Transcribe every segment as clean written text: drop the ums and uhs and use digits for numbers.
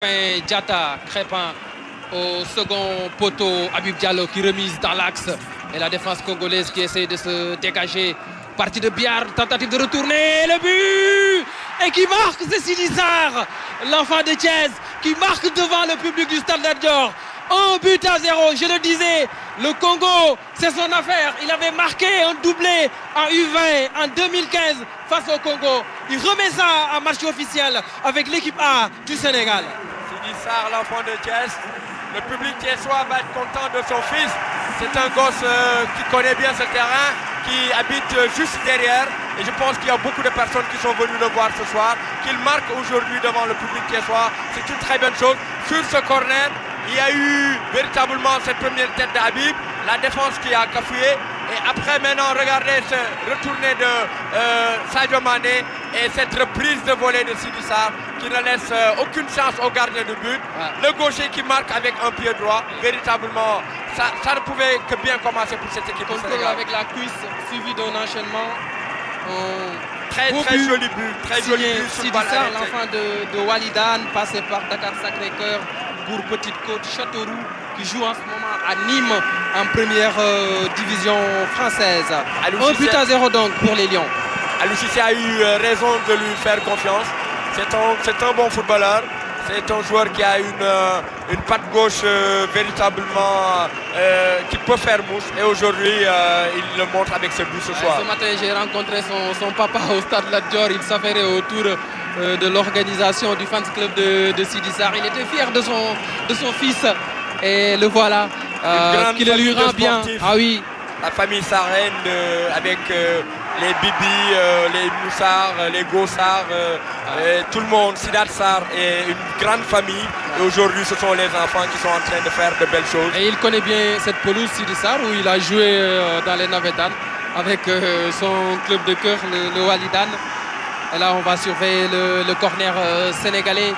Diatta, Crépin au second poteau, Habib Diallo qui remise dans l'axe et la défense congolaise qui essaie de se dégager. Partie de Biard, tentative de retourner, le but et qui marque, c'est Sidi Sarr, l'enfant de Thiès, qui marque devant le public du Stade Lat Dior. 1-0, je le disais, le Congo, c'est son affaire. Il avait marqué un doublé en U20 en 2015 face au Congo. Il remet ça en match officiel avec l'équipe A du Sénégal. Sidi Sarr, l'enfant de Thiès. Le public thiessois va être content de son fils. C'est un gosse qui connaît bien ce terrain, qui habite juste derrière. Et je pense qu'il y a beaucoup de personnes qui sont venues le voir ce soir. Qu'il marque aujourd'hui devant le public thiessois. C'est une très bonne chose. Sur ce corner, il y a eu véritablement cette première tête d'Habib, la défense qui a cafouillé. Et après maintenant, regardez ce retourné de Sadio Mané et cette reprise de volée de Sidi Sarr qui ne laisse aucune chance au gardien de but. Ouais. Le gaucher qui marque avec un pied droit. Véritablement, ça ne pouvait que bien commencer pour cette équipe. Contrôle avec la cuisse suivi d'un enchaînement. Très joli but. Très joli but sur Sidi Sarr, l'enfant de Walidane, passé par Dakar Sacré-Cœur, Bourg Petite Côte, Châteauroux, qui joue en ce moment à Nîmes en première division française. 1-0 donc pour les Lions. Aliou Cissé a eu raison de lui faire confiance. C'est un bon footballeur. C'est un joueur qui a une patte gauche véritablement qui peut faire mouche. Et aujourd'hui, il le montre avec ce but ce soir. Ce matin, j'ai rencontré son papa au Stade Lat Dior. Il s'affairait autour de l'organisation du fans club de Sidi Sarr. Il était fier de son fils. Et le voilà, qui le lui rend bien. Ah oui. La famille Sarren avec les Bibi, les Moussard, les Gossard, tout le monde, Sidat Sarr est une grande famille. Et aujourd'hui, ce sont les enfants qui sont en train de faire de belles choses. Et il connaît bien cette pelouse, Sidi Sarr, où il a joué dans les Navétanes avec son club de cœur, le Walidane. Et là, on va surveiller le corner sénégalais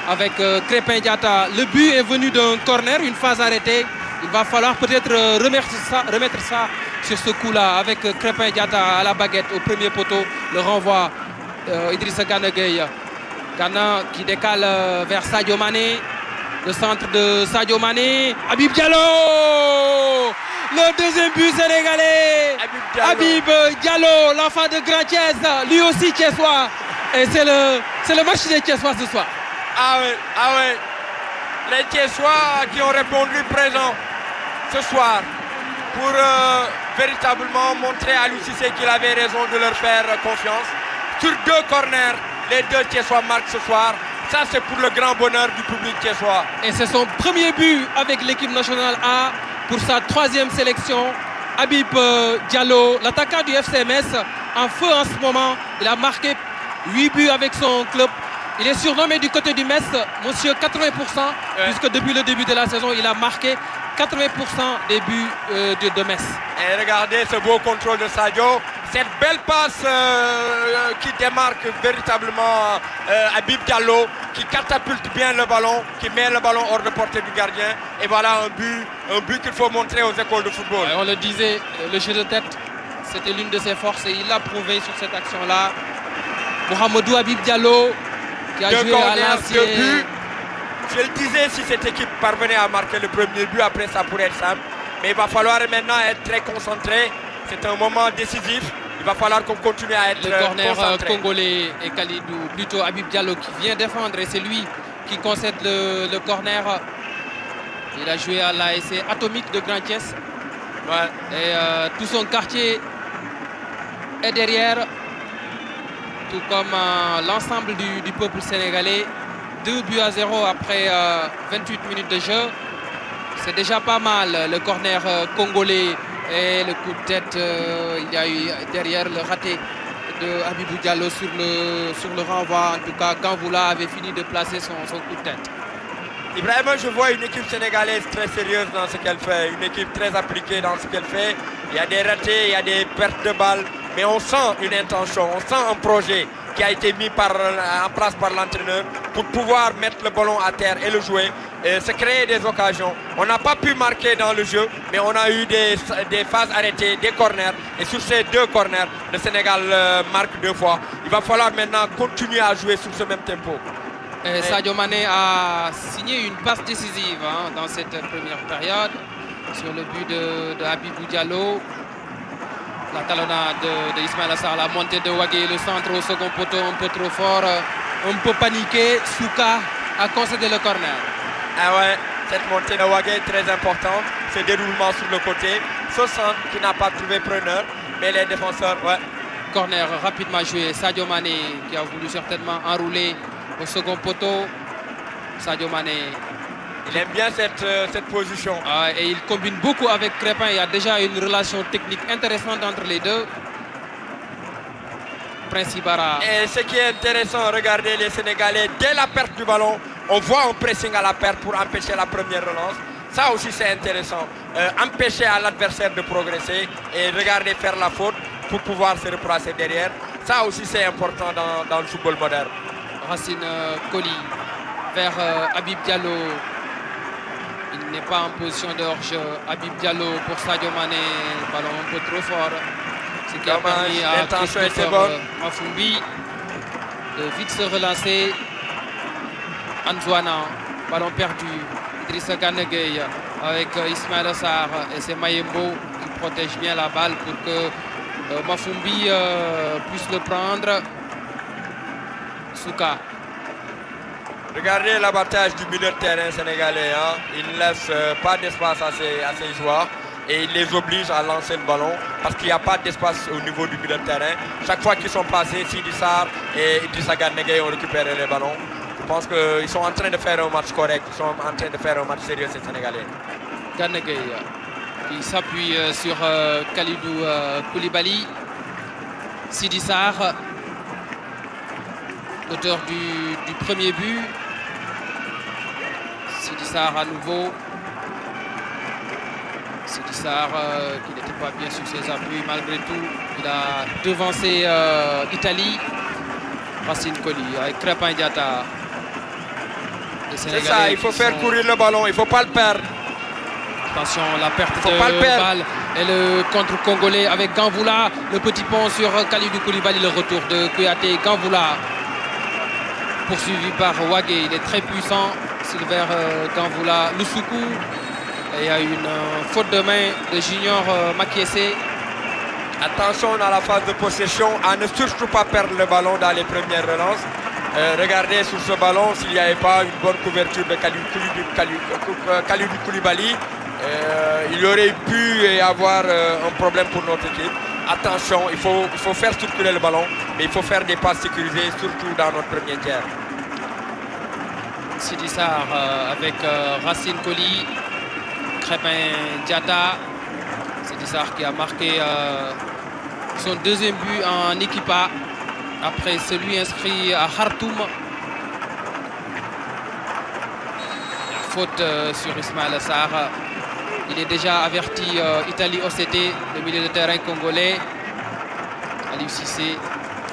avec Crépin Diatta. Le but est venu d'un corner, une phase arrêtée. Il va falloir peut-être remettre ça sur ce coup-là avec Crépin Diatta à la baguette au premier poteau. Le renvoi Idrissa Gana Gueye. Gana qui décale vers Sadio Mané. Le centre de Sadio Mané. Habib Diallo, le deuxième but sénégalais. Habib Diallo, l'enfant de Grand Thiès, lui aussi thiessois. Et c'est le match des Thiessois ce soir. Ah ouais. Les Thiessois qui ont répondu présent ce soir pour véritablement montrer à Aliou Cissé qu'il avait raison de leur faire confiance. Sur deux corners, les deux Thiessois marquent ce soir. Ça, c'est pour le grand bonheur du public thiessois. Et c'est son premier but avec l'équipe nationale A pour sa troisième sélection. Habib Diallo, l'attaquant du FCMS, en feu en ce moment. Il a marqué 8 buts avec son club. Il est surnommé du côté du Metz, monsieur 80%, puisque depuis le début de la saison, il a marqué 80% des buts de Metz. Et regardez ce beau contrôle de Sadio. Cette belle passe qui démarque véritablement Habib Diallo, qui catapulte bien le ballon, qui met le ballon hors de portée du gardien. Et voilà un but qu'il faut montrer aux écoles de football. Ouais, on le disait, le jeu de tête, c'était l'une de ses forces et il l'a prouvé sur cette action-là. Mohamedou Habib Diallo, qui a joué à l'ancien. Je le disais, si cette équipe parvenait à marquer le premier but, après ça pourrait être simple. Mais il va falloir maintenant être très concentré. C'est un moment décisif. Il va falloir qu'on continue à être concentré. Le corner congolais et Khalidou, plutôt Habib Diallo qui vient défendre et c'est lui qui concède le corner. Il a joué à l'ASC Atomique de Grand Thiès. Ouais. Et tout son quartier est derrière, tout comme l'ensemble du peuple sénégalais. 2-0 après 28 minutes de jeu. C'est déjà pas mal. Le corner congolais et le coup de tête. Il y a eu derrière le raté de Habibou Diallo sur le renvoi. En tout cas, Ganvoula avait fini de placer son coup de tête. Ibrahima, je vois une équipe sénégalaise très sérieuse dans ce qu'elle fait. Une équipe très appliquée dans ce qu'elle fait. Il y a des ratés, il y a des pertes de balles. Mais on sent une intention, on sent un projet qui a été mis en place par l'entraîneur pour pouvoir mettre le ballon à terre et le jouer, et se créer des occasions. On n'a pas pu marquer dans le jeu, mais on a eu des phases arrêtées, des corners. Et sur ces deux corners, le Sénégal marque 2 fois. Il va falloir maintenant continuer à jouer sur ce même tempo. Et Sadio Mané a signé une passe décisive dans cette première période sur le but de Habibou Diallo. La talonnade de Ismaïla Sarr, la montée de Wagué, le centre au second poteau un peu trop fort, un peu paniqué. Souka a concédé le corner. Ah ouais, cette montée de Wagué est très importante. Ce déroulement sur le côté, ce centre qui n'a pas trouvé preneur, mais les défenseurs, ouais. Corner rapidement joué. Sadio Mané qui a voulu certainement enrouler au second poteau. Sadio Mané. Il aime bien cette position. Et il combine beaucoup avec Crépin. Il y a déjà une relation technique intéressante entre les deux. Prince Ibarra. Et ce qui est intéressant, regardez les Sénégalais, dès la perte du ballon, on voit un pressing à la perte pour empêcher la première relance. Ça aussi c'est intéressant. Empêcher à l'adversaire de progresser et regarder faire la faute pour pouvoir se replacer derrière. Ça aussi c'est important dans le football moderne. Racine Koli vers Habib Diallo. Il n'est pas en position de hors-jeu. Habib Diallo pour Sadio Mané. Le ballon un peu trop fort. Ce qui a permis à Christopher Mafumbi de vite se relancer. Anzouana, ballon perdu. Idrissa Gana Gueye avec Ismaïla Sarr et c'est Mayembo qui protège bien la balle pour que Mafumbi puisse le prendre. Souka. Regardez l'abattage du milieu de terrain sénégalais. Il ne laisse pas d'espace à ses joueurs et il les oblige à lancer le ballon parce qu'il n'y a pas d'espace au niveau du milieu de terrain. Chaque fois qu'ils sont passés, Sidi Sarr et Idrissa Gana Gueye ont récupéré les ballons. Je pense qu'ils sont en train de faire un match correct, ils sont en train de faire un match sérieux, ces Sénégalais. Gana Gueye qui s'appuie sur Kalidou Koulibaly. Sidi Sarr, auteur du premier but. Sidi Sarr à nouveau. Sidi Sarr qui n'était pas bien sur ses appuis malgré tout. Il a devancé Italie. Racine Koli avec Crépin Diatta. C'est ça, il faut faire courir le ballon, il ne faut pas le perdre. Attention, la perte de balle et le contre congolais avec Ganvoula. Le petit pont sur Kalidou Koulibaly, le retour de Kouyaté. Ganvoula poursuivi par Wagué, il est très puissant. Silver Ganvoula, Lusuku. Et il y a une faute de main de Junior Makiessé. Attention dans la phase de possession à ne surtout pas perdre le ballon dans les premières relances. Regardez sur ce ballon s'il n'y avait pas une bonne couverture de Kalidou Koulibaly. Il aurait pu y avoir un problème pour notre équipe. Attention, il faut faire circuler le ballon, mais il faut faire des passes sécurisées, surtout dans notre premier tiers. Sidi Sarr avec Racine Koli, Crépin Diatta. Sidi Sarr qui a marqué son deuxième but en équipa après celui inscrit à Khartoum. La faute sur Ismaïla Sarr. Il est déjà averti Italie OCT, le milieu de terrain congolais. Aliou Cissé,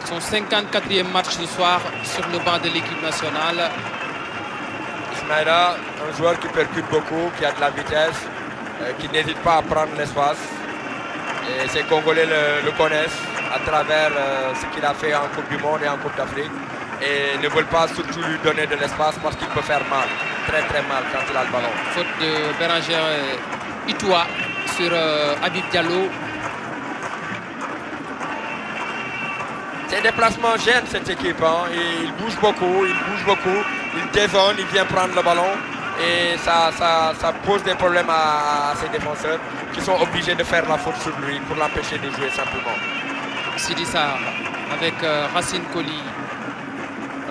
son 54e match ce soir sur le banc de l'équipe nationale. Ismaïla, un joueur qui percute beaucoup, qui a de la vitesse, qui n'hésite pas à prendre l'espace. Et ces Congolais le connaissent à travers ce qu'il a fait en Coupe du Monde et en Coupe d'Afrique. Et ne veulent pas surtout lui donner de l'espace parce qu'il peut faire mal, très très mal quand il a le ballon. Faute de Bérangère Itoua sur Habib Diallo. Ses déplacements gênent cette équipe. Il bouge beaucoup, il dézone, il vient prendre le ballon. Et ça pose des problèmes à ses défenseurs qui sont obligés de faire la faute sur lui pour l'empêcher de jouer simplement. Sidi Sarr avec Racine Koli.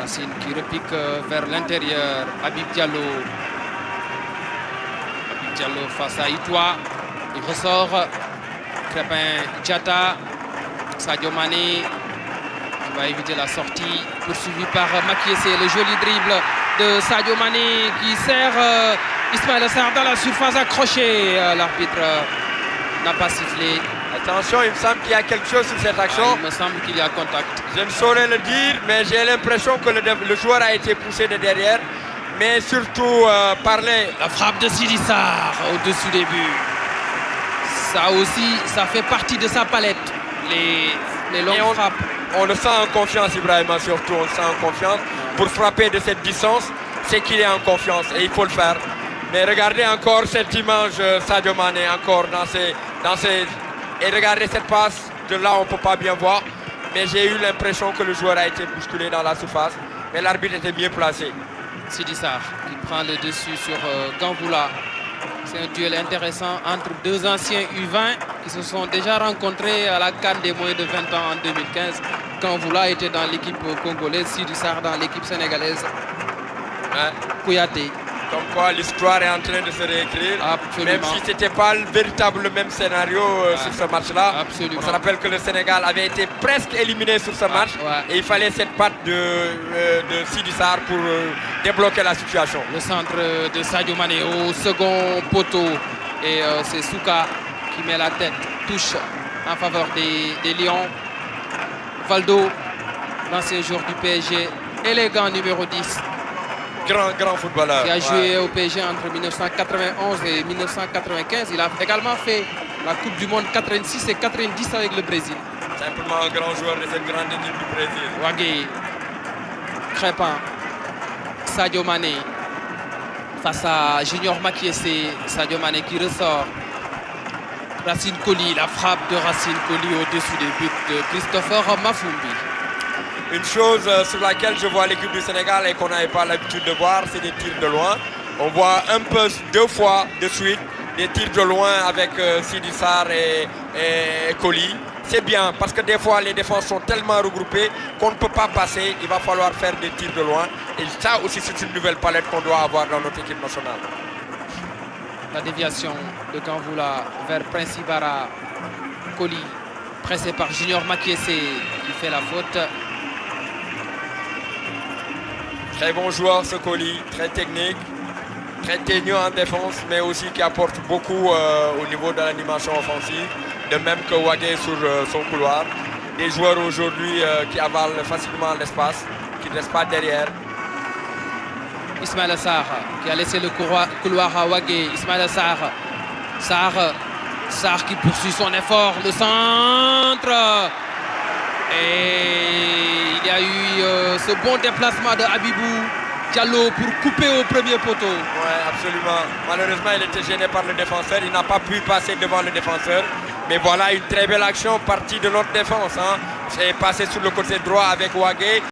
Racine qui repique vers l'intérieur. Habib Diallo. Habib Diallo face à Itoua. Il ressort. Crépin Diatta. Sadio Mané qui va éviter la sortie. Poursuivi par Makiessé. Le joli dribble de Sadio Mané qui sert Ismaïla Sarr dans la surface accrochée. L'arbitre n'a pas sifflé. Attention, il me semble qu'il y a quelque chose sur cette action. Il me semble qu'il y a contact. Je ne saurais le dire, mais j'ai l'impression que le joueur a été poussé de derrière. Mais surtout, La frappe de Sidi Sarr au-dessus des buts. Ça aussi, ça fait partie de sa palette. Les longues frappes. On le sent en confiance, Ibrahima, surtout. On le sent en confiance. pour frapper de cette distance, c'est qu'il est en confiance et il faut le faire. Mais regardez encore cette image, Sadio Mané, encore dans ses... Et regardez cette passe, de là on ne peut pas bien voir. Mais j'ai eu l'impression que le joueur a été bousculé dans la surface. Mais l'arbitre était mieux placé. Sidi Sarr qui prend le dessus sur Gamboula. C'est un duel intéressant entre deux anciens U20 qui se sont déjà rencontrés à la CAN des moins de 20 ans en 2015. Gamboula était dans l'équipe congolaise, Sidi Sarr dans l'équipe sénégalaise. Ouais. Kouyaté. Comme quoi l'histoire est en train de se réécrire. Absolument. Même si ce n'était pas le véritable même scénario sur ce match-là. Absolument. On se rappelle que le Sénégal avait été presque éliminé sur ce match. Et il fallait cette patte de Sidi Sarr pour débloquer la situation. Le centre de Sadio Mané au second poteau. Et c'est Souka qui met la tête, touche en faveur des Lions. Valdo, l'ancien joueur du PSG, élégant numéro 10. Grand footballeur. Qui a joué au PSG entre 1991 et 1995. Il a également fait la Coupe du Monde 86 et 90 avec le Brésil. Simplement un grand joueur de cette grande équipe du Brésil. Wagué, Crépin, Sadio Mané face à Junior Makiessé. Sadio Mané qui ressort. Racine Colli, la frappe de Racine Colli au-dessus des buts de Christopher Mafumbi. Une chose sur laquelle je vois l'équipe du Sénégal et qu'on n'avait pas l'habitude de voir, c'est des tirs de loin. On voit un peu 2 fois de suite des tirs de loin avec Sidi Sarr et Colli. C'est bien parce que des fois les défenses sont tellement regroupées qu'on ne peut pas passer. Il va falloir faire des tirs de loin. Et ça aussi c'est une nouvelle palette qu'on doit avoir dans notre équipe nationale. La déviation de Gamboula vers Prince Ibara. Colli pressé par Junior Makiessé qui fait la faute. Très bon joueur ce Colli, très technique, très teigneux en défense, mais aussi qui apporte beaucoup au niveau de l'animation offensive, de même que Wagué sur son couloir. Des joueurs aujourd'hui qui avalent facilement l'espace, qui ne restent pas derrière. Ismaïla Sarr qui a laissé le couloir à Wagué. Ismaïla Sarr. Sarr qui poursuit son effort, le centre. Et il y a eu ce bon déplacement de Habibou Diallo pour couper au premier poteau. Oui, absolument. Malheureusement, il était gêné par le défenseur. Il n'a pas pu passer devant le défenseur. Mais voilà une très belle action partie de notre défense. C'est passé sur le côté droit avec Wagué.